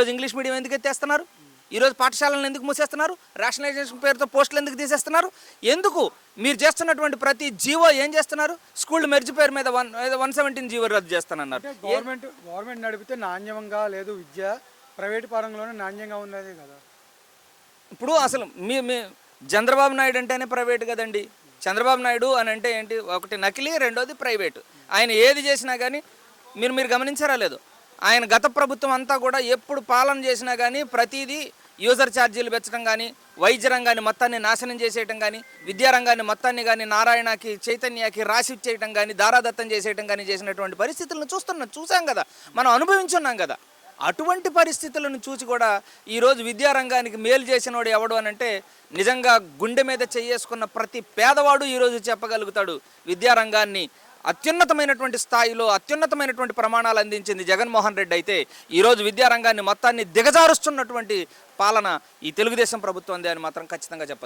ఈరోజు English medium ఎందుకు ఎత్తేస్తున్నారు? ఈరోజు పాఠశాలను ఎందుకు మూసేస్తున్నారు? రేషనలైజేషన్ పేరుతో పోస్టులు ఎందుకు తీసేస్తున్నారు? ఎందుకు మీరు చేస్తున్నటువంటి ప్రతి జీవో ఏం చేస్తున్నారు? స్కూల్ మెర్జ్ పేరు మీద 117 జీవో రద్దు చేస్తానన్నారు. గవర్నమెంట్ నడిపితే నాణ్యంగా లేదు విద్య, ప్రైవేట్ పరంలోనే నాణ్యంగా ఉన్నది కదా. ఇప్పుడు అసలు మీ చంద్రబాబు నాయుడు అంటేనే ప్రైవేట్ కదండి. చంద్రబాబు నాయుడు అని అంటే ఏంటి? ఒకటి నకిలీ, రెండోది ప్రైవేటు. ఆయన ఏది చేసినా కానీ మీరు గమనించారా లేదు, ఆయన గత ప్రభుత్వం అంతా కూడా ఎప్పుడు పాలన చేసినా కానీ ప్రతిదీ యూజర్ ఛార్జీలు పెంచడం కానీ, వైద్య రంగాన్ని మొత్తాన్ని నాశనం చేసేయటం కానీ, విద్యారంగాన్ని మొత్తాన్ని కానీ నారాయణకి చైతన్యకి రాసి చేయటం కానీ, దారాదత్తం చేసేయటం కానీ చేసినటువంటి పరిస్థితులను చూసాం కదా, మనం అనుభవించున్నాం కదా. అటువంటి పరిస్థితులను చూసి కూడా ఈరోజు విద్యారంగానికి మేలు చేసినవాడు ఎవడు అని అంటే నిజంగా గుండె మీద చేసుకున్న ప్రతి పేదవాడు ఈరోజు చెప్పగలుగుతాడు. విద్యారంగాన్ని అత్యున్నతమైనటువంటి స్థాయిలో అత్యున్నతమైనటువంటి ప్రమాణాలు అందించింది జగన్మోహన్ రెడ్డి అయితే, ఈరోజు విద్యారంగాన్ని మొత్తాన్ని దిగజారుస్తున్నటువంటి పాలన ఈ తెలుగుదేశం ప్రభుత్వం అని మాత్రం ఖచ్చితంగా చెప్పచ్చు.